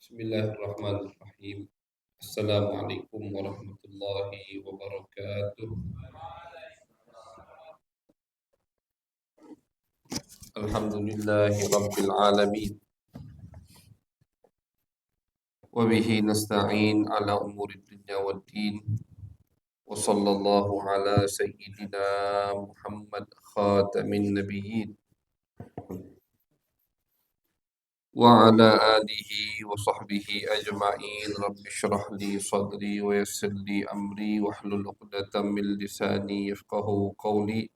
Bismillahirrahmanirrahim. Assalamualaikum warahmatullahi wabarakatuh. Alhamdulillahi rabbil alamin. Wa bihi nasta'in ala umuri dunya waddin. Wa sallallahu ala sayyidina Muhammad khatamin nabiyyin. Wa ala alihi wa sahbihi ajma'in. Rabbi shrah li sadri wa yassir li amri wahlul 'uqdatam min lisani yafqahu qawli.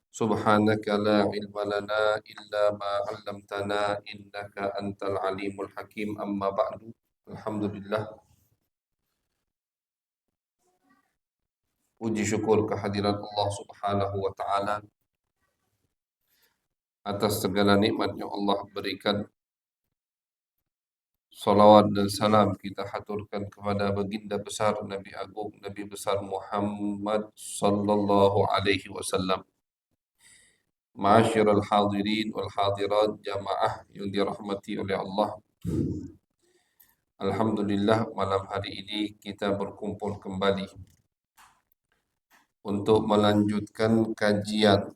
Subhanaka la ilma lana illa ma 'allamtana innaka antal alimul hakim. Amma ba'du. Alhamdulillah, puji syukur kehadirat Allah Subhanahu wa taala atas segala nikmat yang Allah berikan. Salawat dan salam kita haturkan kepada baginda besar Nabi Agung Nabi besar Muhammad sallallahu alaihi wasallam. Ma'asyiral hadirin wal hadirat jamaah yang dirahmati oleh Allah. Alhamdulillah, malam hari ini kita berkumpul kembali untuk melanjutkan kajian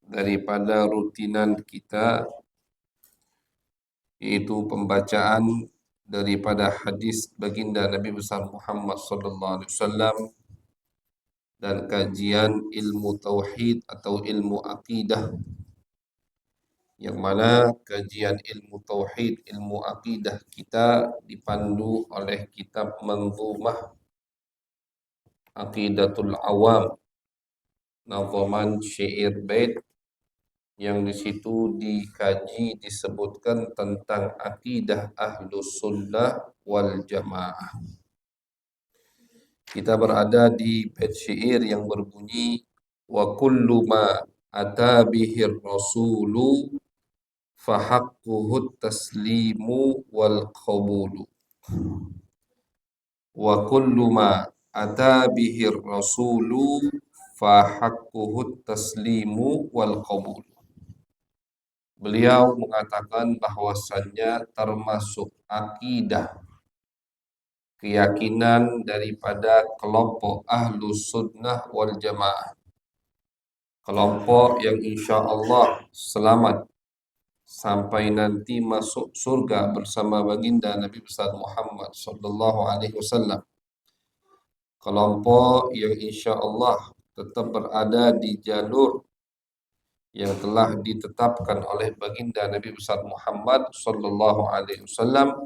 daripada rutinan kita, yaitu pembacaan daripada hadis baginda Nabi besar Muhammad sallallahu alaihi wasallam dan kajian ilmu tauhid atau ilmu akidah, yang mana kajian ilmu tauhid, ilmu akidah kita dipandu oleh kitab Manzumah Aqidatul Awam, nazaman syair bait, yang di situ dikaji disebutkan tentang akidah Ahlus Sunnah wal Jamaah. Kita berada di bait syair yang berbunyi wa kullu ma ata bihir rasulu fahaqquhu taslimu wal qabulu. Wa kullu ma ata bihir rasulu fahaqquhu taslimu wal qabulu. Beliau mengatakan bahwasannya termasuk akidah, keyakinan daripada kelompok Ahlus Sunnah wal Jamaah, kelompok yang insya Allah selamat sampai nanti masuk surga bersama baginda Nabi besar Muhammad sallallahu alaihi wasallam, kelompok yang insya Allah tetap berada di jalur yang telah ditetapkan oleh baginda Nabi besar Muhammad sallallahu alaihi wasallam,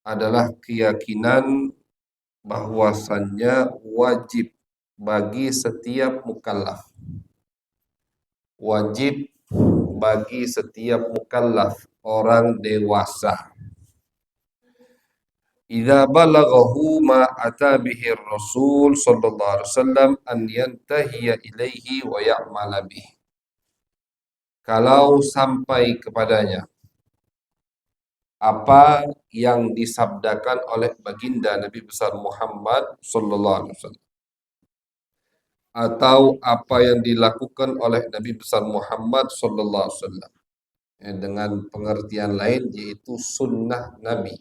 adalah keyakinan bahwasannya wajib bagi setiap mukallaf, wajib bagi setiap mukallaf, orang dewasa, idza balaghahu ma ata bihi Rasul sallallahu alaihi wasallam an yantahiya ilaihi wa ya'mala bihi. Kalau sampai kepadanya apa yang disabdakan oleh baginda Nabi besar Muhammad sallallahu alaihi wasallam, atau apa yang dilakukan oleh Nabi besar Muhammad sallallahu alaihi wasallam, dengan pengertian lain yaitu sunnah Nabi,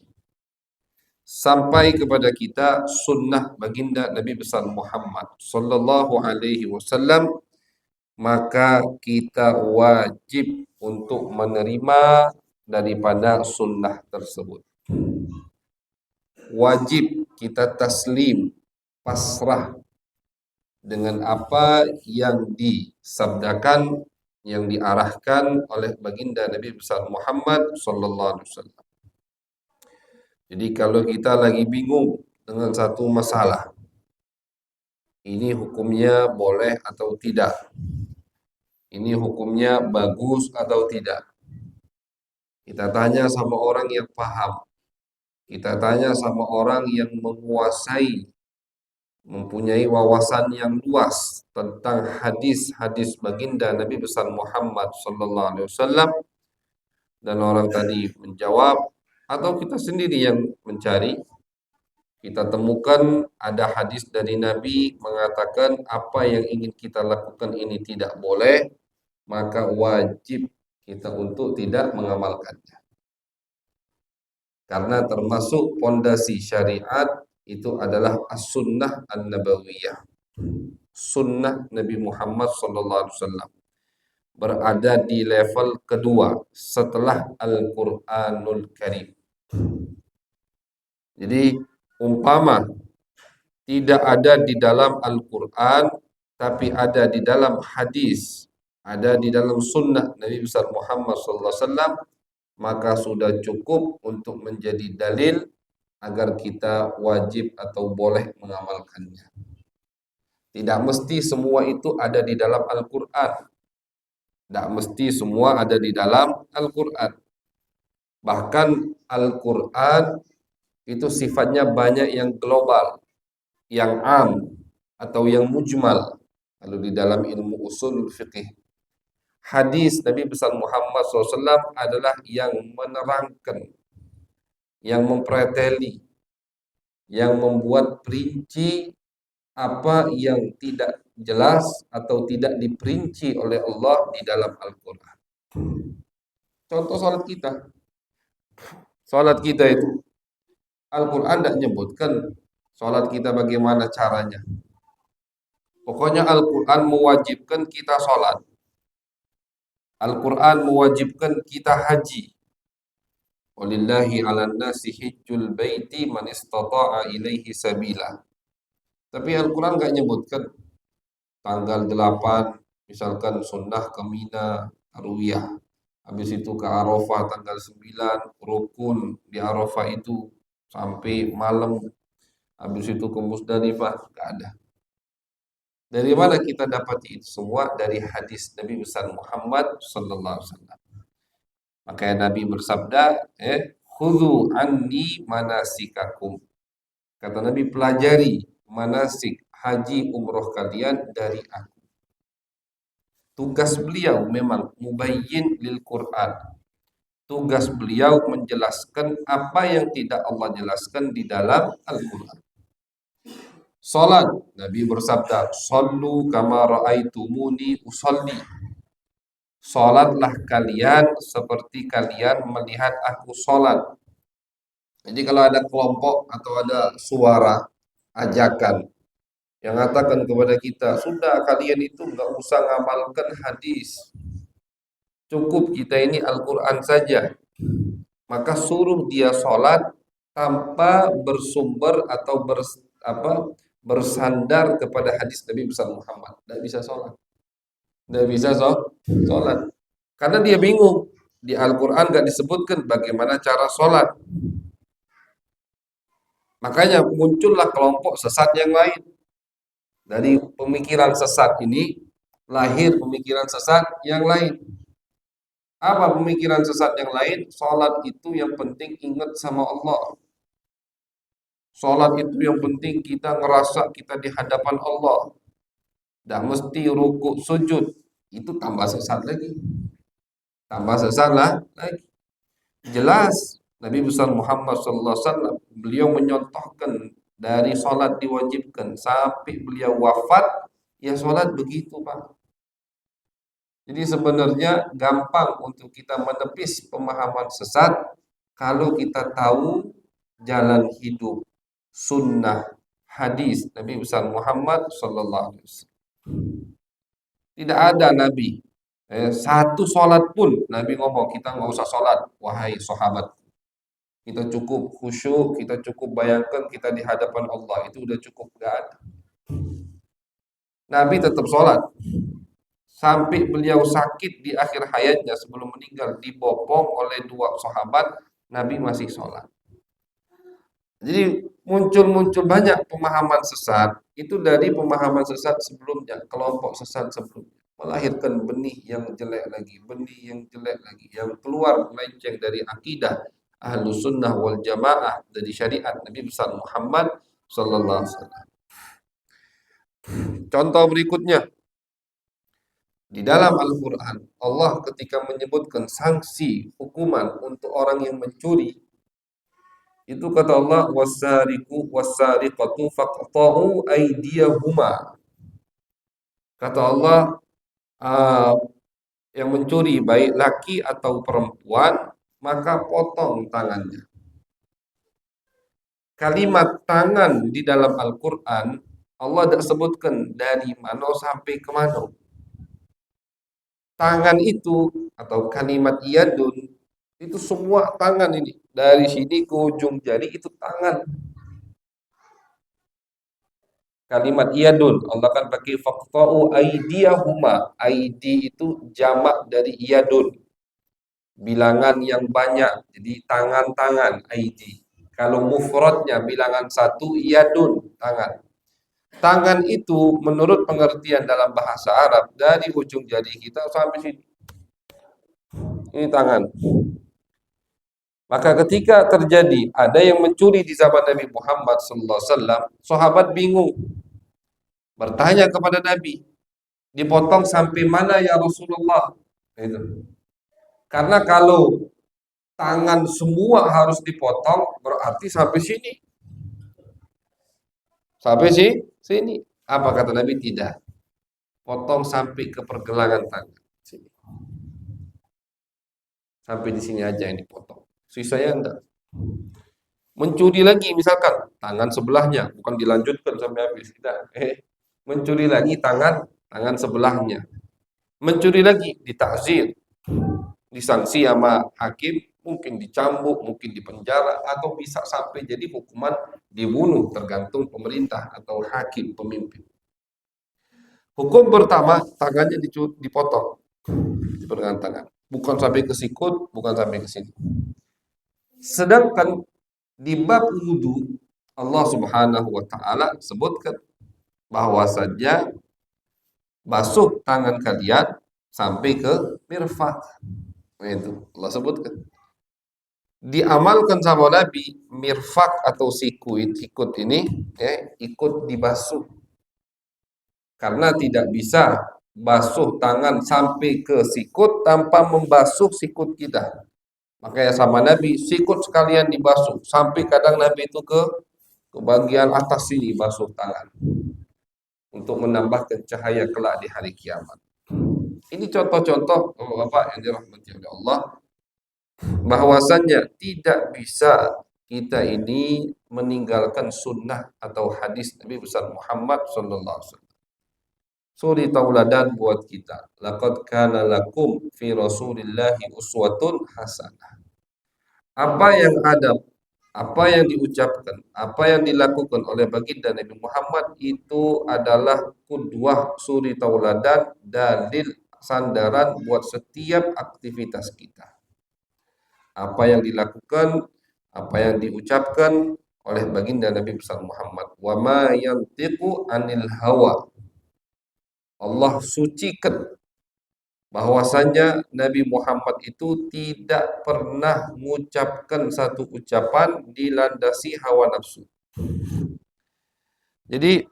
sampai kepada kita sunnah baginda Nabi besar Muhammad sallallahu alaihi wasallam, maka kita wajib untuk menerima daripada sunnah tersebut. Wajib kita taslim, pasrah dengan apa yang disabdakan, yang diarahkan oleh baginda Nabi besar Muhammad sallallahu alaihi wasallam. Jadi kalau kita lagi bingung dengan satu masalah, ini hukumnya boleh atau tidak, ini hukumnya bagus atau tidak, kita tanya sama orang yang paham, kita tanya sama orang yang menguasai, mempunyai wawasan yang luas tentang hadis-hadis baginda Nabi besar Muhammad sallallahu alaihi wasallam, dan orang tadi menjawab, atau kita sendiri yang mencari, kita temukan ada hadis dari Nabi mengatakan apa yang ingin kita lakukan ini tidak boleh, maka wajib kita untuk tidak mengamalkannya. Karena termasuk pondasi syariat itu adalah as-sunnah an-nabawiyah. Sunnah Nabi Muhammad SAW berada di level kedua setelah Al-Quranul Karim. Jadi umpama tidak ada di dalam Al-Quran, tapi ada di dalam hadis, ada di dalam sunnah Nabi besar Muhammad SAW, maka sudah cukup untuk menjadi dalil agar kita wajib atau boleh mengamalkannya. Tidak mesti semua itu ada di dalam Al-Quran. Tidak mesti semua ada di dalam Al-Quran. Bahkan Al-Quran itu sifatnya banyak yang global, yang am, atau yang mujmal. Kalau di dalam ilmu usul fiqih, hadis Nabi besar Muhammad SAW adalah yang menerangkan, yang mempreteli, yang membuat perinci apa yang tidak jelas atau tidak diperinci oleh Allah di dalam Al-Quran. Contoh salat kita. Salat kita itu Al-Quran tidak menyebutkan salat kita bagaimana caranya. Pokoknya Al-Quran mewajibkan kita salat. Al-Quran mewajibkan kita haji. Walillahi 'alan nasi hijjul baiti man istata'a ilaihi sabila. Tapi Al-Quran nggak nyebutkan tanggal 8 misalkan sunnah ke Mina, Tarwiyah. Habis itu ke Arafah tanggal 9, rukun di Arafah itu sampai malam. Habis itu ke Musdalifah, nggak ada. Dari mana kita dapat itu semua? Dari hadis Nabi besar Muhammad sallallahu alaihi wasallam. Makanya Nabi bersabda, khudhu anni manasikakum. Kata Nabi, pelajari manasik haji umroh kalian dari aku. Tugas beliau memang mubayyin lil Quran. Tugas beliau menjelaskan apa yang tidak Allah jelaskan di dalam Al-Quran. Salat, Nabi bersabda, "Shallu kama ra'aitumuni usolli." Salatlah kalian seperti kalian melihat aku salat. Jadi kalau ada kelompok atau ada suara ajakan yang mengatakan kepada kita, sudah kalian itu nggak usah ngamalkan hadis, cukup kita ini Al-Quran saja, maka suruh dia sholat tanpa bersumber atau bersandar kepada hadis Nabi besar Muhammad. Tidak bisa sholat. Tidak bisa sholat. Karena dia bingung. Di Al-Quran nggak disebutkan bagaimana cara sholat. Makanya muncullah kelompok sesat yang lain. Dari pemikiran sesat ini lahir pemikiran sesat yang lain. Apa pemikiran sesat yang lain? Sholat itu yang penting ingat sama Allah. Sholat itu yang penting kita ngerasa kita di hadapan Allah. Tidak mesti rukuk sujud. Itu tambah sesat lagi. Tambah sesat lagi. Jelas Nabi besar Muhammad SAW beliau menyontohkan dari sholat diwajibkan sampai beliau wafat, ya sholat begitu Pak. Jadi sebenarnya gampang untuk kita menepis pemahaman sesat kalau kita tahu jalan hidup, sunnah, hadis Nabi besar Muhammad sallallahu alaihi wasallam. Tidak ada Nabi satu sholat pun Nabi ngomong kita nggak usah sholat, wahai sahabat. Kita cukup khusyuk, kita cukup bayangkan kita di hadapan Allah, itu udah cukup, gak ada. Nabi tetap sholat. Sampai beliau sakit di akhir hayatnya sebelum meninggal dibopong oleh dua sahabat, Nabi masih sholat. Jadi muncul banyak pemahaman sesat itu dari pemahaman sesat sebelumnya, kelompok sesat sebelumnya melahirkan benih yang jelek lagi, yang keluar melenceng dari akidah Ahlus Sunnah wal Jamaah dari syariat Nabi besar Muhammad sallallahu alaihi wasallam. Contoh berikutnya, di dalam Al-Quran, Allah ketika menyebutkan sanksi hukuman untuk orang yang mencuri, itu kata Allah, wasariqu wasariqatu faqta'u aydiyahuma. Kata Allah, yang mencuri baik laki atau perempuan, maka potong tangannya. Kalimat tangan di dalam Al-Quran, Allah tidak sebutkan dari mana sampai ke mana. Tangan itu atau kalimat yadun itu semua tangan ini. Dari sini ke ujung jari itu tangan. Kalimat yadun, Allah kan pakai faqta'u aydiyahuma. Aidi itu jamak dari yadun. Bilangan yang banyak. Jadi tangan-tangan aidi. Kalau mufradnya bilangan satu yadun, tangan. Tangan itu menurut pengertian dalam bahasa Arab dari ujung jari kita sampai sini. Ini tangan. Maka ketika terjadi ada yang mencuri di zaman Nabi Muhammad SAW, sahabat bingung, bertanya kepada Nabi, dipotong sampai mana ya Rasulullah? Itu. Karena kalau tangan semua harus dipotong, berarti sampai sini. Sampai sini. Apa kata Nabi? Tidak. Potong sampai ke pergelangan tangan. Sini. Sampai di sini aja yang dipotong. Sisanya enggak. Mencuri lagi misalkan tangan sebelahnya, bukan dilanjutkan sampai habis, tidak. Mencuri lagi tangan sebelahnya. Mencuri lagi ditakzir, disanksi sama hakim, mungkin dicambuk, mungkin dipenjara, atau bisa sampai jadi hukuman dibunuh, tergantung pemerintah atau hakim pemimpin. Hukum pertama, tangannya dipotong di pergelangan tangan, bukan sampai ke sikut, bukan sampai ke sini. Sedangkan di bab wudu Allah Subhanahu wa taala sebutkan bahwasanya basuh tangan kalian sampai ke mirfaq. Itu Allah sebutkan. Diamalkan sama Nabi mirfaq atau sikut ini ikut dibasuh. Karena tidak bisa basuh tangan sampai ke sikut tanpa membasuh sikut kita. Makanya sama Nabi sikut sekalian dibasuh sampai kadang Nabi itu ke bagian atas sini basuh tangan untuk menambahkan cahaya kelak di hari kiamat. Ini contoh-contoh Bapak yang dirahmati oleh Allah bahwasannya tidak bisa kita ini meninggalkan sunnah atau hadis Nabi besar Muhammad sallallahu alaihi wasallam. Suri tauladan buat kita. Laqad kana lakum fi Rasulillahi uswatun hasanah. Apa yang ada, apa yang diucapkan, apa yang dilakukan oleh baginda Nabi Muhammad itu adalah qudwah, suri tauladan, dalil sandaran buat setiap aktivitas kita. Apa yang dilakukan, apa yang diucapkan oleh baginda Nabi besar Muhammad. Wa ma yantiqu anil hawa. Allah sucikan bahwasanya Nabi Muhammad itu tidak pernah mengucapkan satu ucapan dilandasi hawa nafsu. Jadi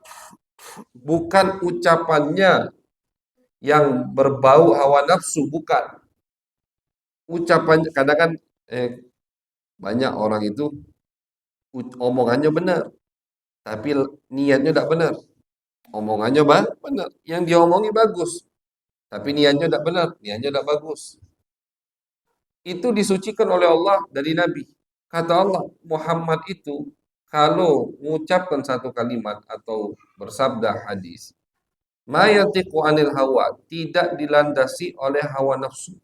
bukan ucapannya yang berbau hawa nafsu, bukan. Ucapannya kadang kan banyak orang itu omongannya benar, tapi niatnya tidak benar. Omongannya benar, yang diomongi bagus, tapi niatnya tidak benar, niatnya tidak bagus. Itu disucikan oleh Allah dari Nabi. Kata Allah, Muhammad itu kalau mengucapkan satu kalimat atau bersabda hadis, ma yantiqu anil hawa, tidak dilandasi oleh hawa nafsu.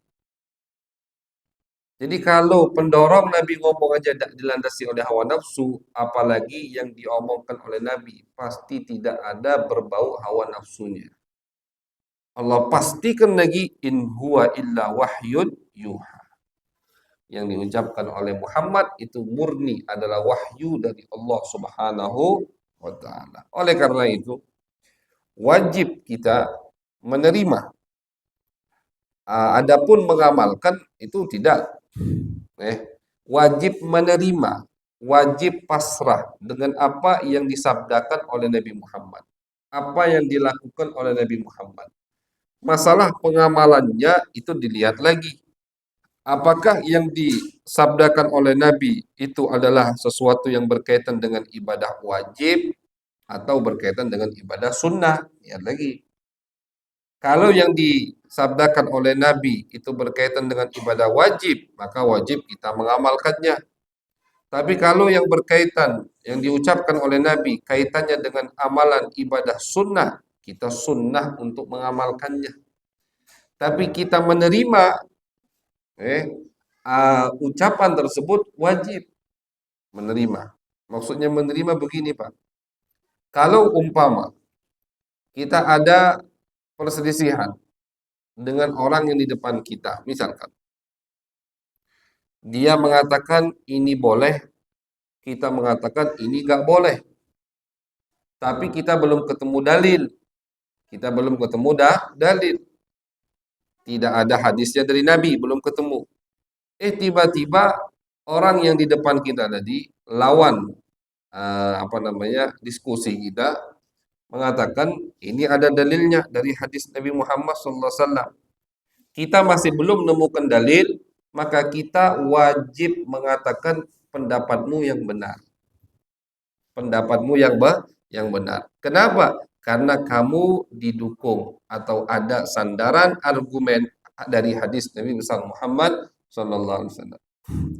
Jadi kalau pendorong Nabi ngomong aja tidak dilandasi oleh hawa nafsu, apalagi yang diomongkan oleh Nabi, pasti tidak ada berbau hawa nafsunya. Allah pastikan lagi, in huwa illa wahyun yuha. Yang diucapkan oleh Muhammad itu murni adalah wahyu dari Allah Subhanahu wa taala. Oleh karena itu, wajib kita menerima. Adapun mengamalkan itu tidak. Wajib menerima, wajib pasrah dengan apa yang disabdakan oleh Nabi Muhammad. Apa yang dilakukan oleh Nabi Muhammad. Masalah pengamalannya itu dilihat lagi. Apakah yang disabdakan oleh Nabi itu adalah sesuatu yang berkaitan dengan ibadah wajib atau berkaitan dengan ibadah sunnah? Lihat lagi. Kalau yang disabdakan oleh Nabi itu berkaitan dengan ibadah wajib, maka wajib kita mengamalkannya. Tapi kalau yang berkaitan, yang diucapkan oleh Nabi, kaitannya dengan amalan ibadah sunnah, kita sunnah untuk mengamalkannya. Tapi kita menerima ucapan tersebut wajib menerima. Maksudnya menerima begini Pak. Kalau umpama kita ada perselisihan dengan orang yang di depan kita, misalkan dia mengatakan ini boleh, kita mengatakan ini nggak boleh, tapi kita belum ketemu dalil, kita belum ketemu dalil, tidak ada hadisnya dari Nabi, belum ketemu. Tiba-tiba orang yang di depan kita tadi lawan diskusi kita mengatakan ini ada dalilnya dari hadis Nabi Muhammad SAW. Kita masih belum menemukan dalil, maka kita wajib mengatakan pendapatmu yang benar. Pendapatmu yang benar. Kenapa? Karena kamu didukung atau ada sandaran argumen dari hadis Nabi besar Muhammad SAW.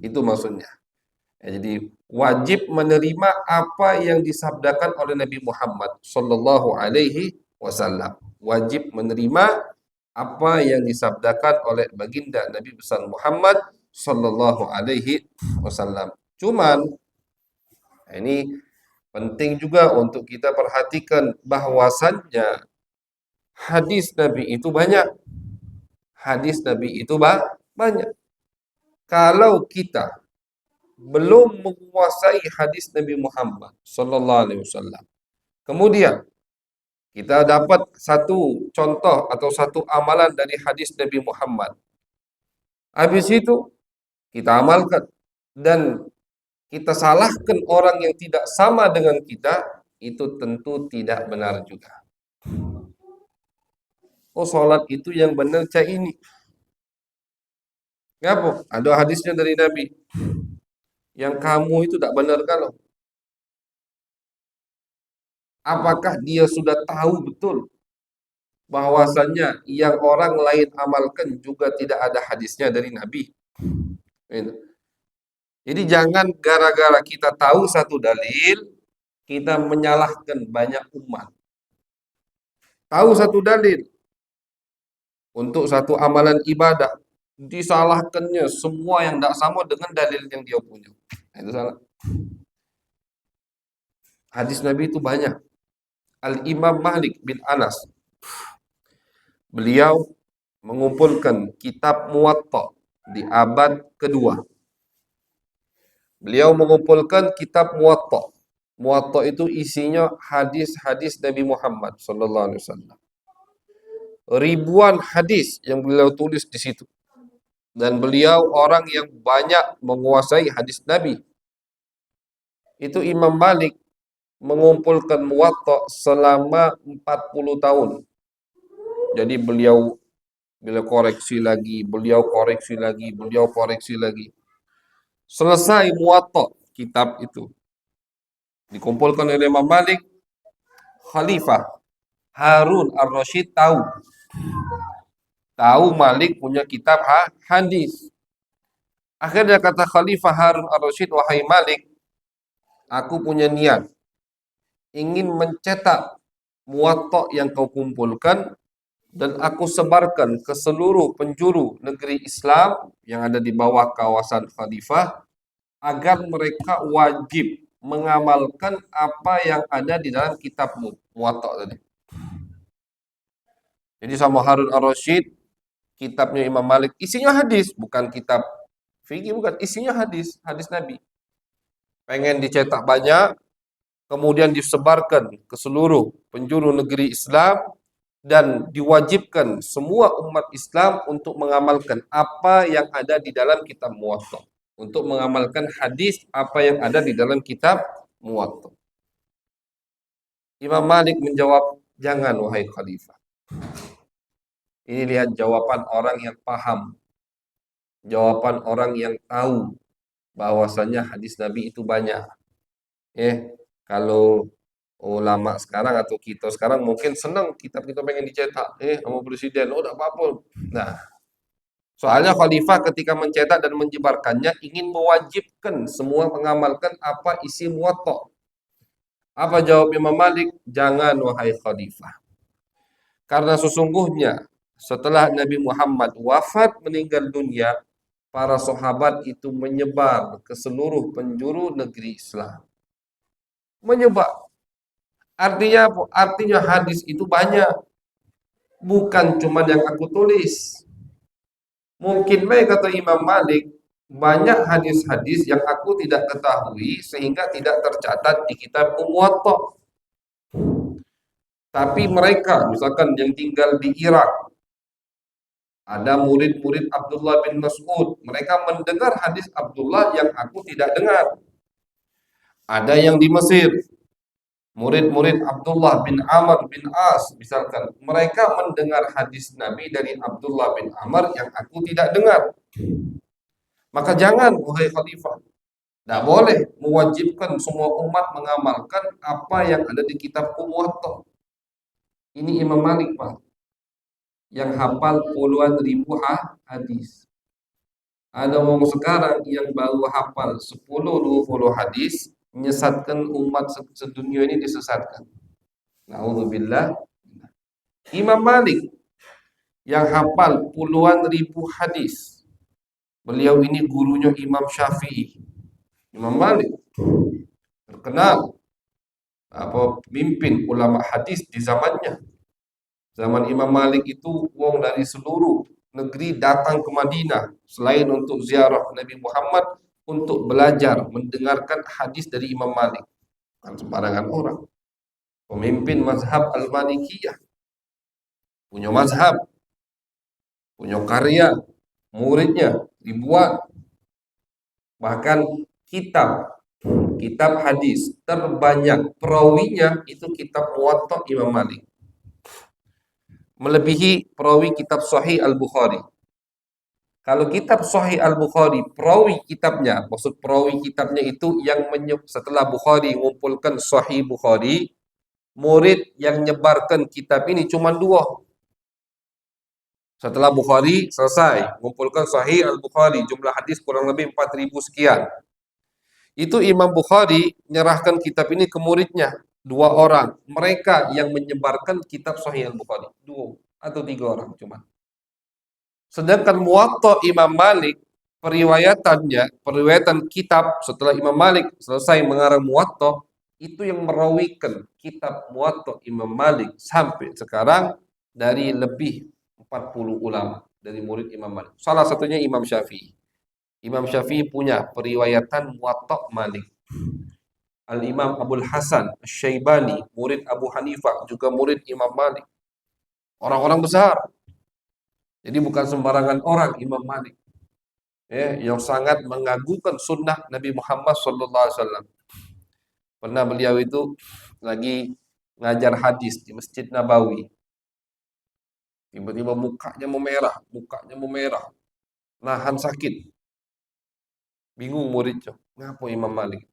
Itu maksudnya. Ya, jadi wajib menerima apa yang disabdakan oleh Nabi Muhammad Sallallahu Alaihi Wasallam. Wajib menerima apa yang disabdakan oleh baginda Nabi besar Muhammad Sallallahu Alaihi Wasallam. Cuman ini penting juga untuk kita perhatikan bahwasannya hadis Nabi itu banyak. Hadis Nabi itu banyak. Kalau kita belum menguasai hadis Nabi Muhammad Sallallahu Alaihi Wasallam. Kemudian kita dapat satu contoh atau satu amalan dari hadis Nabi Muhammad. Habis itu kita amalkan dan kita salahkan orang yang tidak sama dengan kita, itu tentu tidak benar juga. Oh, sholat itu yang benar cak ini. Ngapa? Ada hadisnya dari Nabi. Yang kamu itu tidak benar kalau. Apakah dia sudah tahu betul bahwasannya yang orang lain amalkan juga tidak ada hadisnya dari Nabi? Gitu. Jadi jangan gara-gara kita tahu satu dalil, kita menyalahkan banyak umat. Tahu satu dalil untuk satu amalan ibadah, disalahkannya semua yang tidak sama dengan dalil yang dia punya. Itu salah. Hadis Nabi itu banyak. Al-Imam Malik bin Anas, beliau mengumpulkan kitab Muwatta di abad kedua. Beliau mengumpulkan kitab Muwatta. Muwatta itu isinya hadis-hadis Nabi Muhammad sallallahu alaihi wasallam. Ribuan hadis yang beliau tulis di situ. Dan beliau orang yang banyak menguasai hadis Nabi. Itu Imam Malik mengumpulkan Muwatta selama 40 tahun. Jadi beliau koreksi lagi, beliau koreksi lagi, beliau koreksi lagi. Selesai Muwatta kitab itu dikumpulkan oleh Imam Malik, Khalifah Harun Ar-Rasyid tahu Malik punya kitab hadis. Akhirnya kata Khalifah Harun Ar-Rasyid, wahai Malik, aku punya niat ingin mencetak Muwatta yang kau kumpulkan dan aku sebarkan ke seluruh penjuru negeri Islam yang ada di bawah kawasan Khalifah agar mereka wajib mengamalkan apa yang ada di dalam kitabmu Muwatta tadi. Jadi sama Harun Ar-Rasyid, kitabnya Imam Malik isinya hadis, bukan kitab fikih, bukan, isinya hadis, hadis Nabi. Pengen dicetak banyak, kemudian disebarkan ke seluruh penjuru negeri Islam dan diwajibkan semua umat Islam untuk mengamalkan apa yang ada di dalam kitab Muwatta, untuk mengamalkan hadis apa yang ada di dalam kitab Muwatta. Imam Malik menjawab, jangan wahai khalifah. Ini lihat jawaban orang yang paham, jawaban orang yang tahu bahwasanya hadis Nabi itu banyak. Kalau ulama sekarang atau kita sekarang mungkin senang kitab kita pengen dicetak, sama presiden, oh tidak apa-apa. Nah, soalnya khalifah ketika mencetak dan menyebarkannya ingin mewajibkan semua mengamalkan apa isi muwatta. Apa jawab Imam Malik? Jangan wahai khalifah. Karena sesungguhnya setelah Nabi Muhammad wafat meninggal dunia, para sahabat itu menyebar ke seluruh penjuru negeri Islam. Menyebar. Artinya apa? Artinya hadis itu banyak. Bukan cuma yang aku tulis. Mungkin baik kata Imam Malik, banyak hadis-hadis yang aku tidak ketahui sehingga tidak tercatat di kitab Muwatta. Tapi mereka, misalkan yang tinggal di Irak, ada murid-murid Abdullah bin Mas'ud, mereka mendengar hadis Abdullah yang aku tidak dengar. Ada yang di Mesir, murid-murid Abdullah bin Amr bin As, misalkan, mereka mendengar hadis Nabi dari Abdullah bin Amr yang aku tidak dengar. Maka jangan, wahai khalifah, tidak boleh mewajibkan semua umat mengamalkan apa yang ada di kitab Muwatta. Ini Imam Malik, Pak, yang hafal puluhan ribu hadis. Ada orang sekarang yang baru hafal 10-20 hadis, menyesatkan umat sedunia ini disesatkan. Nauzubillah. Imam Malik yang hafal puluhan ribu hadis. Beliau ini gurunya Imam Syafi'i. Imam Malik terkenal pemimpin ulama hadis di zamannya. Zaman Imam Malik itu wong dari seluruh negeri datang ke Madinah selain untuk ziarah Nabi Muhammad, untuk belajar mendengarkan hadis dari Imam Malik. Bukan sembarangan orang. Pemimpin mazhab Al-Malikiyah, punya mazhab, punya karya, muridnya ribuan. Bahkan kitab hadis terbanyak perawinya itu kitab Muwatta Imam Malik, melebihi perawi kitab Sahih Al-Bukhari. Kalau kitab Sahih Al-Bukhari, perawi kitabnya, maksud perawi kitabnya itu yang setelah Bukhari mengumpulkan Sahih Bukhari, murid yang nyebarkan kitab ini cuma dua. Setelah Bukhari selesai, mengumpulkan Sahih Al-Bukhari, jumlah hadis kurang lebih 4.000 sekian. Itu Imam Bukhari menyerahkan kitab ini ke muridnya, dua orang. Mereka yang menyebarkan kitab Sahih Al-Bukhari, 2 atau 3 orang cuma. Sedangkan Muwatta Imam Malik, periwayatan kitab setelah Imam Malik selesai mengarang Muwatta, itu yang merawikan kitab Muwatta Imam Malik sampai sekarang dari lebih 40 ulama dari murid Imam Malik. Salah satunya Imam Syafi'i. Imam Syafi'i punya periwayatan Muwatta Malik. Al-Imam Abdul Hasan Asy-Syaibani, murid Abu Hanifah, juga murid Imam Malik. Orang-orang besar. Jadi bukan sembarangan orang Imam Malik, yang sangat mengagungkan sunnah Nabi Muhammad SAW. Pernah beliau itu lagi ngajar hadis di Masjid Nabawi. Tiba-tiba mukanya memerah, nahan sakit. Bingung muridnya, ngapa Imam Malik?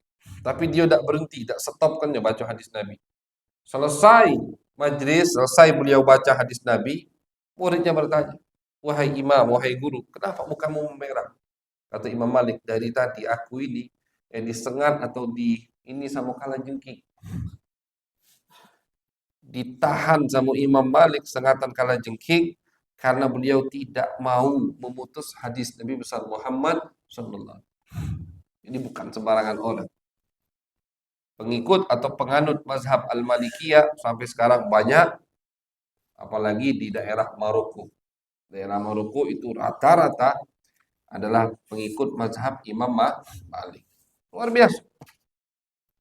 Tapi dia tidak berhenti, tidak stopkan dia baca hadis Nabi. Selesai majlis, selesai beliau baca hadis Nabi, muridnya bertanya, wahai imam, wahai guru, kenapa mukamu memerah? Kata Imam Malik, dari tadi aku ini disengat atau ini sama kalajengking. Ditahan sama Imam Malik sengatan kalajengking karena beliau tidak mau memutus hadis Nabi besar Muhammad sallallahu. Ini bukan sembarangan orang. Pengikut atau penganut mazhab Al-Malikiyah sampai sekarang banyak, apalagi di daerah Maroko. Daerah Maroko itu rata-rata adalah pengikut mazhab Imam Malik. Luar biasa.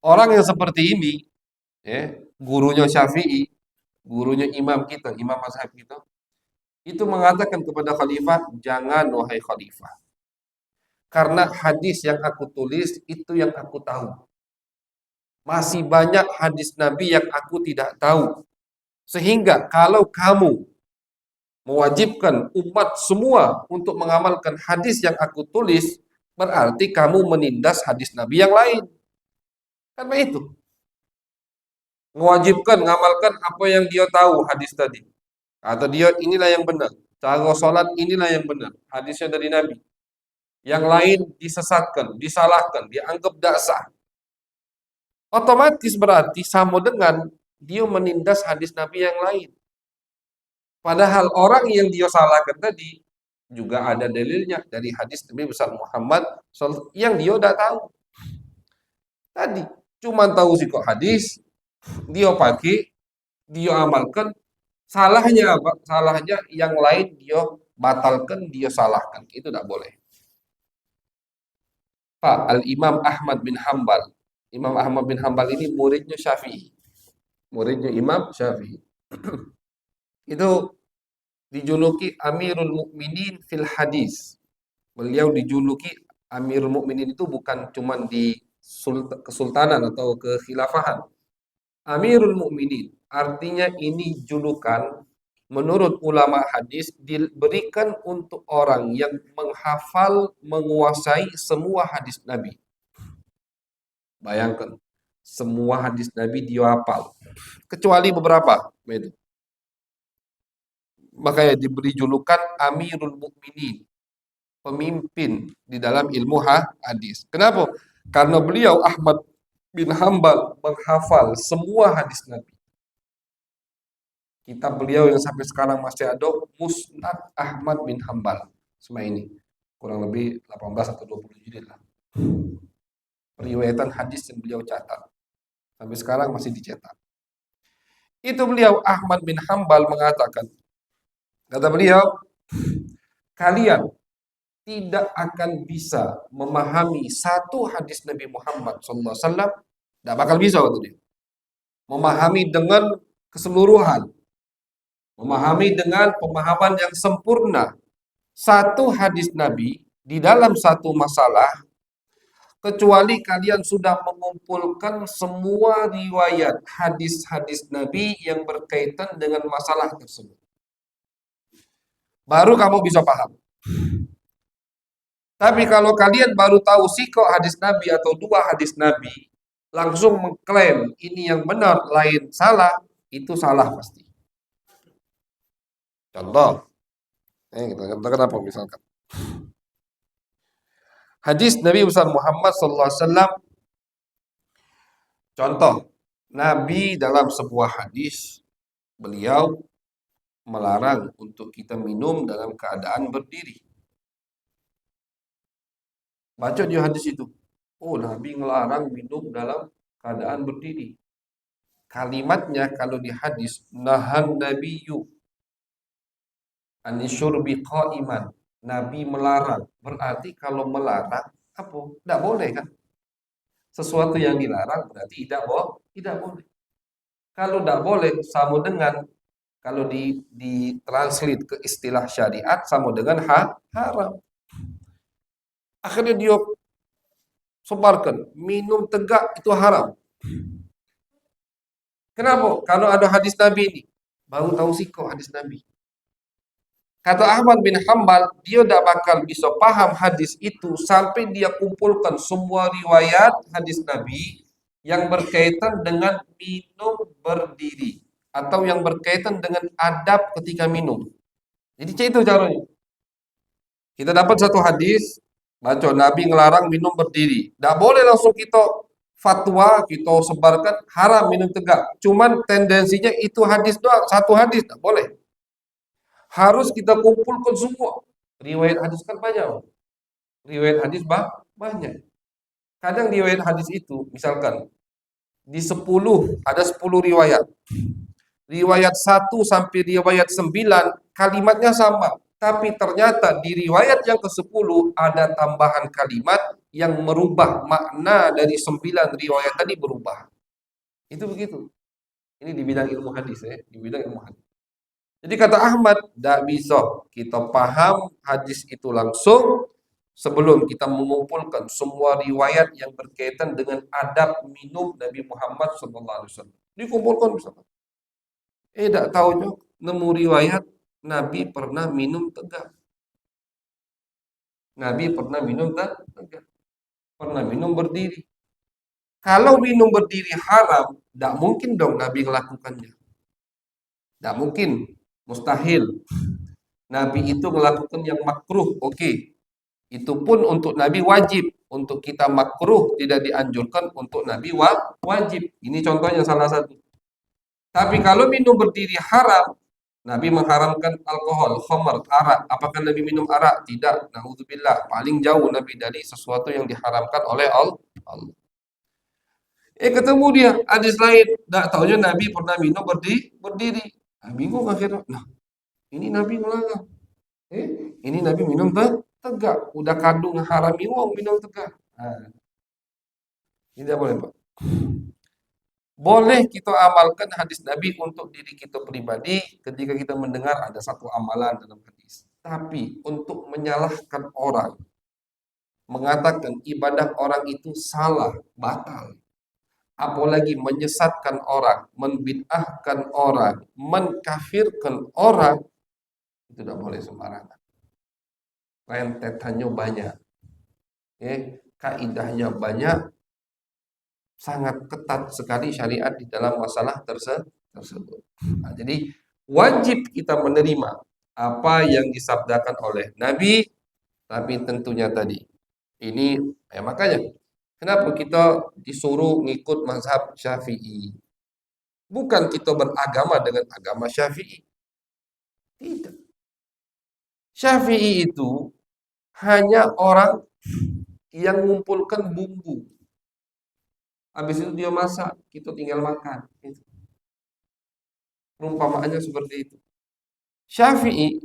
Orang yang seperti ini, gurunya Syafi'i, gurunya imam kita, imam mazhab kita, itu mengatakan kepada khalifah, jangan wahai khalifah. Karena hadis yang aku tulis itu yang aku tahu. Masih banyak hadis Nabi yang aku tidak tahu. Sehingga kalau kamu mewajibkan umat semua untuk mengamalkan hadis yang aku tulis, berarti kamu menindas hadis Nabi yang lain. Karena itu. mewajibkan ngamalkan apa yang dia tahu hadis tadi. Atau dia inilah yang benar. Cara sholat inilah yang benar. Hadisnya dari Nabi. Yang lain disesatkan, disalahkan, dianggap tidak sah. Otomatis berarti sama dengan dia menindas hadis Nabi yang lain. Padahal orang yang dia salahkan tadi juga ada dalilnya dari hadis Nabi besar Muhammad yang dia udah tahu. Tadi cuma tahu sih kok hadis, dia pakai, dia amalkan. Salahnya apa? Salahnya yang lain dia batalkan, dia salahkan. Itu tidak boleh. Pak Al-Imam Ahmad bin Hambal. Imam Ahmad bin Hambal ini muridnya Syafi'i. Muridnya Imam Syafi'i. Itu dijuluki Amirul Mukminin fil Hadis. Beliau dijuluki Amirul Mukminin itu bukan cuma di kesultanan atau kekhilafahan. Amirul Mukminin artinya ini julukan menurut ulama hadis diberikan untuk orang yang menghafal, menguasai semua hadis Nabi. Bayangkan, semua hadis Nabi dia hafal, kecuali beberapa. Makanya diberi julukan Amirul Mukminin, pemimpin di dalam ilmu hadis. Kenapa? Karena beliau Ahmad bin Hambal menghafal semua hadis Nabi. Kitab beliau yang sampai sekarang masih ada, Musnad Ahmad bin Hambal. Semua ini kurang lebih 18 atau 20 jilid lah. Periwayatan hadis yang beliau catat. Sampai sekarang masih dicetak. Itu beliau Ahmad bin Hambal mengatakan, kata beliau, kalian tidak akan bisa memahami satu hadis Nabi Muhammad SAW, tidak bakal bisa waktu dia. Memahami dengan keseluruhan, memahami dengan pemahaman yang sempurna satu hadis Nabi di dalam satu masalah, kecuali kalian sudah mengumpulkan semua riwayat hadis-hadis Nabi yang berkaitan dengan masalah tersebut. Baru kamu bisa paham. Tapi kalau kalian baru tahu sikok hadis Nabi atau dua hadis Nabi, langsung mengklaim ini yang benar, lain salah, itu salah pasti. Contoh, kita katakan apa misalkan? Hadis Nabi besar Muhammad SAW, contoh, Nabi dalam sebuah hadis, beliau melarang untuk kita minum dalam keadaan berdiri. Baca di hadis itu. Oh, Nabi melarang minum dalam keadaan berdiri. Kalimatnya kalau di hadis, nahan nabiyyu anisyurbi qa'iman. Nabi melarang. Berarti kalau melarang, apa? Tidak boleh kan? Sesuatu yang dilarang berarti tidak boleh. Kalau tidak boleh, sama dengan kalau ditranslate ke istilah syariat, sama dengan haram. Akhirnya dia sebarkan, minum tegak itu haram. Kenapa? Kalau ada hadis Nabi ini, baru tahu sih kok hadis Nabi. Kata Ahmad bin Hambal, dia tidak bakal bisa paham hadis itu sampai dia kumpulkan semua riwayat hadis Nabi yang berkaitan dengan minum berdiri atau yang berkaitan dengan adab ketika minum. Jadi itu caranya. Kita dapat satu hadis, baca Nabi ngelarang minum berdiri. Tidak boleh langsung kita fatwa, kita sebarkan haram minum tegak. Cuman tendensinya itu hadis doang, satu hadis, tidak boleh. Harus kita kumpulkan semua. Riwayat hadis kan banyak. Riwayat hadis banyak. Kadang riwayat hadis itu, misalkan, di 10, ada 10 riwayat. Riwayat 1 sampai riwayat 9, kalimatnya sama. Tapi ternyata di riwayat yang ke-10 ada tambahan kalimat yang merubah makna dari 9 riwayat tadi berubah. Itu begitu. Ini di bidang ilmu hadis ya, di bidang ilmu hadis. Jadi kata Ahmad, tidak bisa kita paham hadis itu langsung sebelum kita mengumpulkan semua riwayat yang berkaitan dengan adab minum Nabi Muhammad SAW. Dikumpulkan misalkan. Tidak tahu nemu riwayat Nabi pernah minum tegak. Nabi pernah minum tegak. Pernah minum berdiri. Kalau minum berdiri haram, tidak mungkin dong Nabi melakukannya. Tidak mungkin, mustahil. Nabi itu melakukan yang makruh, oke. Itu pun untuk Nabi wajib. Untuk kita makruh tidak dianjurkan, untuk Nabi wajib. Ini contohnya salah satu. Tapi kalau minum berdiri haram, Nabi mengharamkan alkohol, khamar, arak. Apakah Nabi minum arak? Tidak. Nauzubillah. Paling jauh Nabi dari sesuatu yang diharamkan oleh Allah. Ketemu dia hadis lain. Tak taunya Nabi pernah minum berdiri. Bingung akhirnya. Nah, ini Nabi melanggar. Ini Nabi minum tegak. Udah kandung haram minum tegak. Nah, tidak boleh, Pak. Boleh kita amalkan hadis Nabi untuk diri kita pribadi ketika kita mendengar ada satu amalan dalam hadis. Tapi untuk menyalahkan orang, mengatakan ibadah orang itu salah, batal, apalagi menyesatkan orang, membid'ahkan orang, mengkafirkan orang, itu tidak boleh sembarangan. Rentetannya banyak, kaidahnya banyak, sangat ketat sekali syariat di dalam masalah tersebut. Nah, jadi wajib kita menerima apa yang disabdakan oleh Nabi, tapi tentunya tadi ini makanya kenapa kita disuruh ngikut mazhab Syafi'i? Bukan kita beragama dengan agama Syafi'i. Tidak. Syafi'i itu hanya orang yang mengumpulkan bumbu. Habis itu dia masak, kita tinggal makan. Perumpamaannya seperti itu. Syafi'i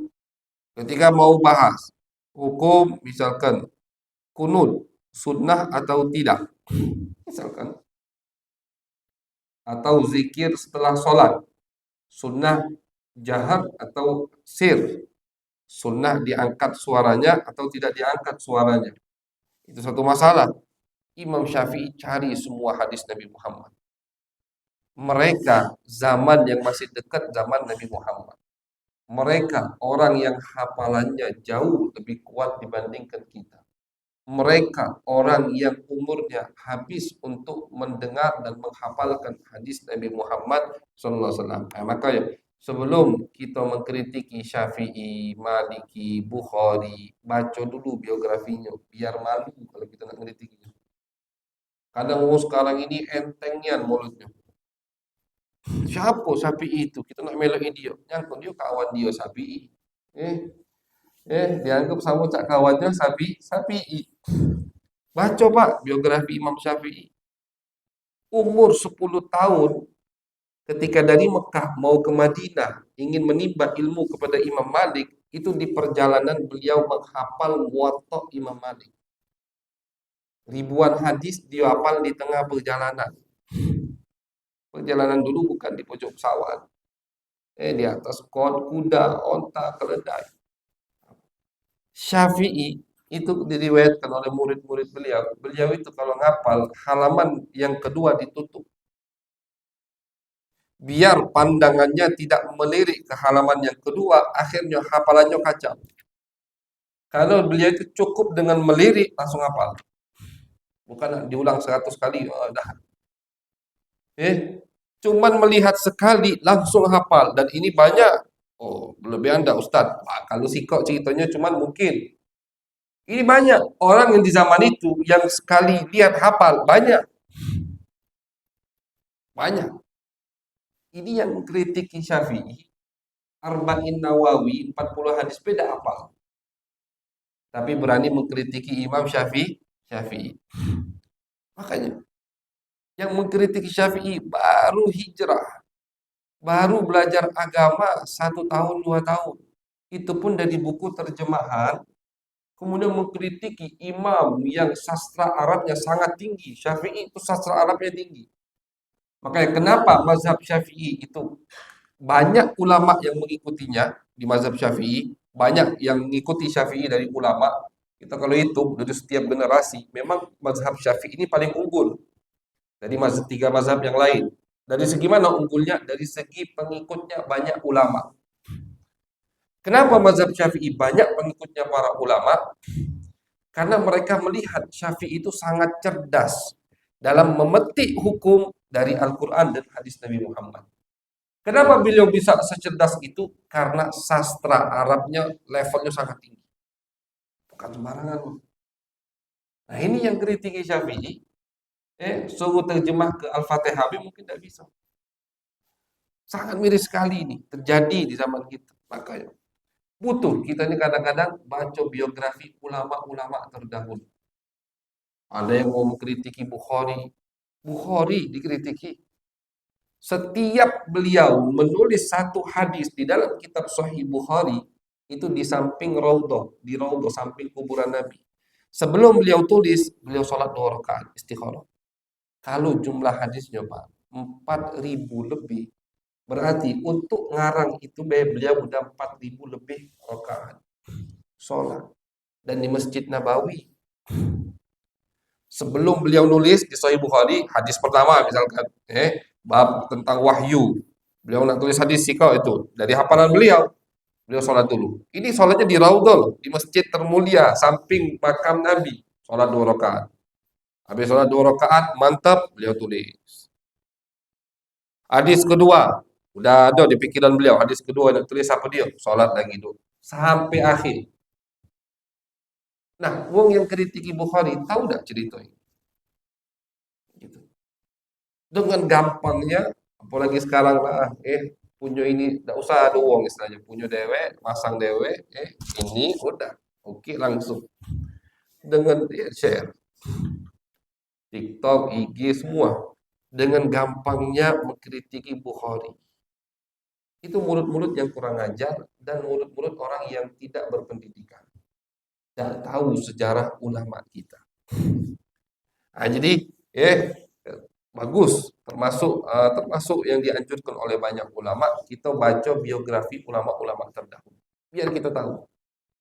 ketika mau bahas hukum misalkan kunut, sunnah atau tidak. Misalkan atau zikir setelah sholat, sunnah jahar atau sir, sunnah diangkat suaranya atau tidak diangkat suaranya. Itu satu masalah. Imam Syafi'i cari semua hadis Nabi Muhammad. Mereka zaman yang masih dekat zaman Nabi Muhammad. Mereka orang yang hafalannya jauh lebih kuat dibandingkan kita. Mereka orang yang umurnya habis untuk mendengar dan menghafalkan hadis Nabi Muhammad SAW. Maka ya, sebelum kita mengkritiki Syafi'i, Maliki, Bukhari, baca dulu biografinya, biar malu kalau kita nak mengkritikinya. Kadang sekarang ini entengnya mulutnya. Siapa Syafi'i itu? Kita nak meloi dia. Nyangkut dia kawan dia Syafi'i. Dianggap sama cak kawannya Syafi'i. Baca Pak biografi Imam Syafi'i. Umur 10 tahun ketika dari Mekah mau ke Madinah ingin menimba ilmu kepada Imam Malik, itu di perjalanan beliau menghafal Muwatta Imam Malik. Ribuan hadis dia hafal di tengah perjalanan. Perjalanan dulu bukan di pojok pesawat. Di atas kuda, onta, keledai. Syafi'i itu diriwayatkan oleh murid-murid beliau. Beliau itu kalau ngapal halaman yang kedua ditutup. Biar pandangannya tidak melirik ke halaman yang kedua, akhirnya hafalannya kacau. Kalau beliau itu cukup dengan melirik langsung hafal. Bukan diulang 100 kali, dah. Cuman melihat sekali langsung hafal, dan ini banyak. Oh, lebih Anda Ustadz. Kalau sikok ceritanya cuman mungkin. Ini banyak orang yang di zaman itu yang sekali lihat hafal, banyak. Banyak. Ini yang mengkritiki Syafi'i, Arba'in Nawawi, 40 hadis beda hafal. Tapi berani mengkritiki Imam Syafi'i. Makanya yang mengkritiki Syafi'i baru hijrah, baru belajar agama 1 tahun 2 tahun. Itu pun dari buku terjemahan. Kemudian mengkritiki imam yang sastra Arabnya sangat tinggi. Syafi'i itu sastra Arabnya tinggi. Makanya kenapa mazhab Syafi'i itu banyak ulama yang mengikutinya di mazhab Syafi'i, banyak yang mengikuti Syafi'i dari ulama. Kita kalau hitung dari setiap generasi, memang mazhab Syafi'i ini paling unggul dari tiga mazhab yang lain. Dari segi mana unggulnya? Dari segi pengikutnya banyak ulama. Kenapa mazhab Syafi'i banyak pengikutnya para ulama? Karena mereka melihat Syafi'i itu sangat cerdas dalam memetik hukum dari Al-Quran dan hadis Nabi Muhammad. Kenapa beliau bisa secerdas itu? Karena sastra Arabnya levelnya sangat tinggi. Bukan sembarangan. Nah ini yang kritiki Syafi'i. Suruh terjemah ke Al-Fatihah mungkin tidak bisa. Sangat miris sekali ini. Terjadi di zaman kita. Makanya butuh kita ini kadang-kadang baca biografi ulama-ulama terdahulu. Ada yang mau mengkritiki Bukhari. Bukhari dikritiki. Setiap beliau menulis satu hadis di dalam kitab Sahih Bukhari, itu di samping raudhah, di raudhah samping kuburan Nabi. Sebelum beliau tulis, beliau sholat 2 rakaat istikharah. Kalau jumlah hadisnya Pak, 4.000 lebih. Berarti untuk ngarang itu beliau udah 4.000 lebih rakaat sholat. Dan di Masjid Nabawi. Sebelum beliau nulis di Sahih Bukhari, hadis pertama misalkan, bab tentang wahyu. Beliau nak tulis hadis sikau itu dari hafalan beliau. Beliau sholat dulu. Ini sholatnya di Raudhah, di masjid termulia, samping makam Nabi. Sholat 2 rakaat. Habis sholat 2 rakaat, mantap, beliau tulis. Hadis kedua, udah ada di pikiran beliau. Hadis kedua nak tulis apa dia? Sholat lagi dulu. Sampai akhir. Nah, wong yang kritiki Bukhari tahu tidak cerita ini? Gitu. Dengan gampangnya, apalagi sekarang lah, punya ini, tidak usah ada uang istilahnya, punya dewe, masang dewe, ini udah, oke langsung. Dengan share, TikTok, IG semua, dengan gampangnya mengkritiki Bukhari. Itu mulut-mulut yang kurang ajar dan mulut-mulut orang yang tidak berpendidikan. Tidak tahu sejarah ulama kita. Nah, jadi, bagus, termasuk yang dianjurkan oleh banyak ulama, kita baca biografi ulama-ulama terdahulu. Biar kita tahu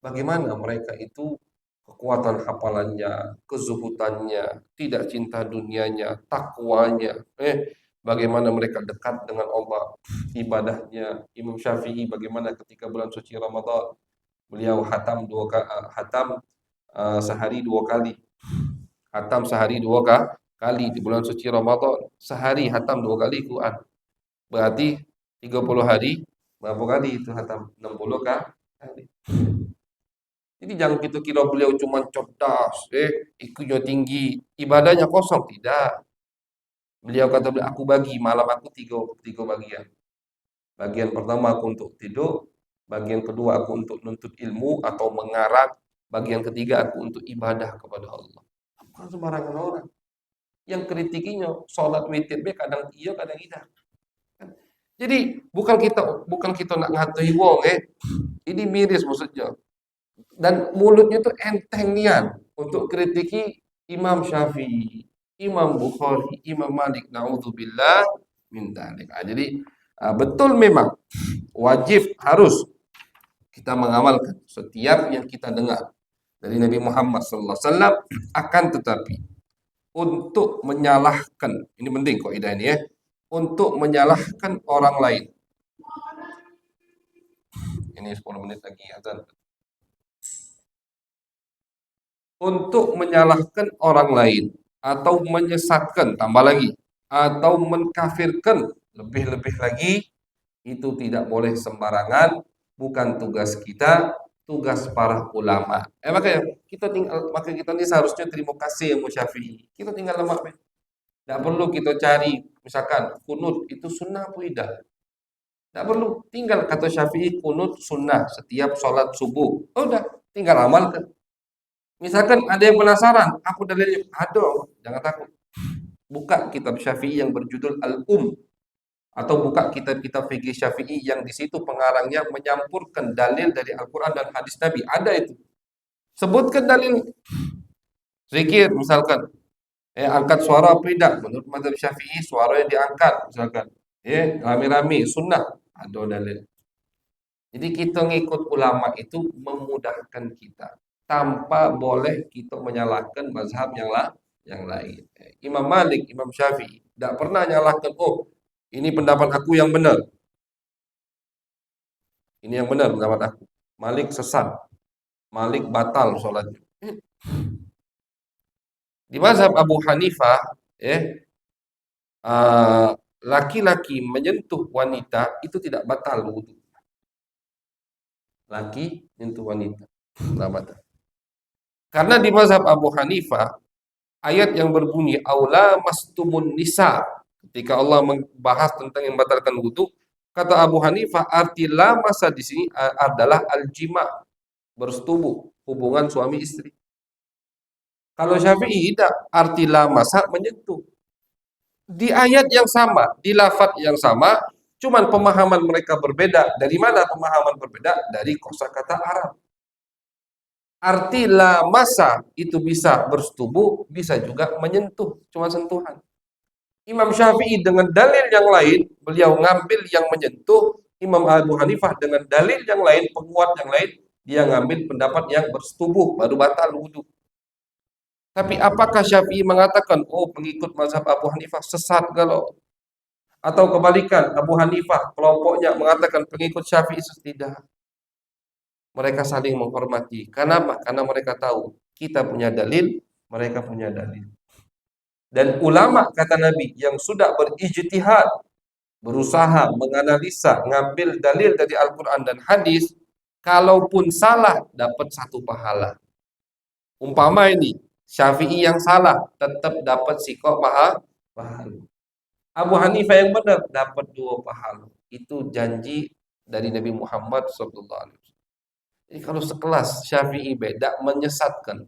bagaimana mereka itu kekuatan hafalannya, kezuhudannya, tidak cinta dunianya, takwanya, bagaimana mereka dekat dengan Allah, ibadahnya. Imam Syafi'i bagaimana ketika bulan suci Ramadan, beliau hatam sehari 2 kali. Hatam sehari 2 kali di bulan suci Ramadan. Sehari hatam 2 kali Quran. Berarti 30 hari berapa kali itu hatam? 60 kali. Jadi jangan kita kira beliau cuma cerdas, IQ-nya tinggi, ibadahnya kosong. Tidak. Beliau kata, aku bagi malam aku tiga bagian. Bagian pertama aku untuk tidur, bagian kedua aku untuk nuntut ilmu atau mengarang, bagian ketiga aku untuk ibadah kepada Allah. Bukan sembarangan orang. Yang kritikinya sholat witir kadang iya kadang tidak. Jadi bukan kita nak ngatai wong, ini miris maksudnya. Dan mulutnya itu enteng nian untuk kritiki Imam Syafi'i, Imam Bukhari, Imam Malik, naudzubillah min dzalik. Jadi betul memang wajib harus kita mengamalkan setiap yang kita dengar dari Nabi Muhammad SAW, akan tetapi untuk menyalahkan, ini penting kaidah ini untuk menyalahkan orang lain. Ini 10 menit lagi azan. Untuk menyalahkan orang lain atau menyesatkan, tambah lagi, atau mengkafirkan, lebih-lebih lagi, itu tidak boleh sembarangan, bukan tugas kita, tugas para ulama. Maka kita ini seharusnya terima kasih yang Syafi'i. Kita tinggal lemak. Tidak perlu kita cari, misalkan kunut itu sunnah apa tidak? Tidak perlu. Tinggal kata Syafi'i kunut sunnah setiap sholat subuh. Udah, tinggal amalkan. Misalkan ada yang penasaran, apa dalilnya? Ada, jangan takut. Buka kitab Syafi'i yang berjudul Al-Um, atau buka kitab-kitab fikih Syafi'i yang di situ pengarangnya menyampurkan dalil dari Al-Quran dan hadis Nabi. Ada itu. Sebutkan dalil. Zikir misalkan. Angkat suara apa tidak? Menurut mazhab Syafi'i suaranya diangkat misalkan. Rame-rame sunnah. Ada dalil. Jadi kita ngikut ulama itu memudahkan kita. Tanpa boleh kita menyalahkan mazhab yang lain. Imam Malik, Imam Syafi'i tidak pernah nyalahkan, ini pendapat aku yang benar. Ini yang benar pendapat aku. Malik sesat. Malik batal sholatnya. Di mazhab Abu Hanifah, uh, laki-laki menyentuh wanita itu tidak batal wudu. Laki menyentuh wanita tidak batal. Karena di mazhab Abu Hanifah ayat yang berbunyi aula mastumun nisa, ketika Allah membahas tentang yang membatalkan wudu, kata Abu Hanifah arti la masa di sini adalah al-jima, bersetubuh, hubungan suami istri. Kalau Syafi'i tidak, arti la masa menyentuh. Di ayat yang sama, di lafaz yang sama, cuman pemahaman mereka berbeda. Dari mana pemahaman berbeda? Dari kosakata Arab. Arti la masa itu bisa bersetubuh, bisa juga menyentuh, cuma sentuhan. Imam Syafi'i dengan dalil yang lain, beliau ngambil yang menyentuh. Imam Abu Hanifah dengan dalil yang lain, penguat yang lain, dia ngambil pendapat yang bersetubuh, baru batal wudhu. Tapi apakah Syafi'i mengatakan, oh pengikut mazhab Abu Hanifah sesat kalau? Atau kebalikan, Abu Hanifah kelompoknya mengatakan pengikut Syafi'i tidak. Mereka saling menghormati. Kenapa? Karena mereka tahu kita punya dalil, mereka punya dalil. Dan ulama kata Nabi yang sudah berijtihad, berusaha menganalisa, ngambil dalil dari Al-Quran dan hadis, kalaupun salah dapat satu pahala. Umpama ini Syafi'i yang salah tetap dapat sikoh pahala. Abu Hanifah yang benar dapat dua pahala. Itu janji dari Nabi Muhammad SAW. Jadi kalau sekelas Syafi'i beda menyesatkan,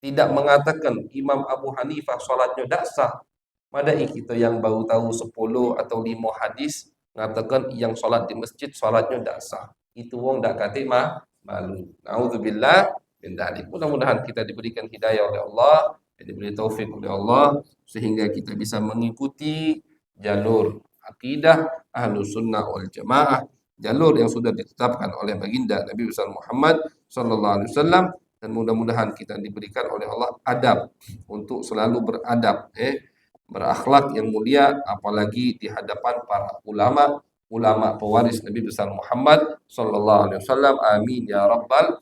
tidak mengatakan Imam Abu Hanifah sholatnya tidak sah. Madai kita yang baru tahu 10 atau 5 hadis mengatakan yang sholat di masjid sholatnya tidak sah. Itu wong tidak kata malu. Nauzubillah min dzalik. Mudah-mudahan kita diberikan hidayah oleh Allah, diberi taufik oleh Allah sehingga kita bisa mengikuti jalur akidah Ahlus Sunnah wal Jamaah, jalur yang sudah ditetapkan oleh baginda Nabi besar Muhammad sallallahu alaihi wasallam, dan mudah-mudahan kita diberikan oleh Allah adab untuk selalu beradab, berakhlak yang mulia, apalagi di hadapan para ulama pewaris Nabi besar Muhammad sallallahu alaihi wasallam. Amin ya rabbal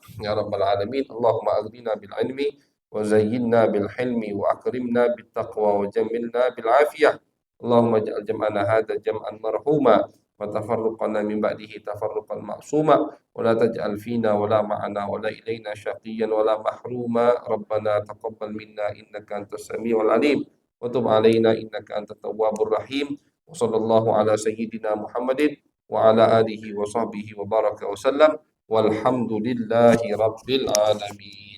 alamin. Allahumma aghnina bil ilmi wa zayyinna bil hilmi wa akrimna bit taqwa wa jammilna bil afiyah. Allahumma ij'al jam'ana hadza jam'an marhuma wa tafarruqana min ba'dihi tafarruqan ma'suma wa la taj'al fina wa la ma'ana wa la ilaina syaqiyyan wa la mahruma. Rabbana taqabbal minna innaka antas samiul alim wa tub alaina innaka antat tawwabur rahim. Wa sallallahu ala sayyidina Muhammadin wa ala alihi wa sahbihi wa baraka wa sallam walhamdulillahi rabbil alamin.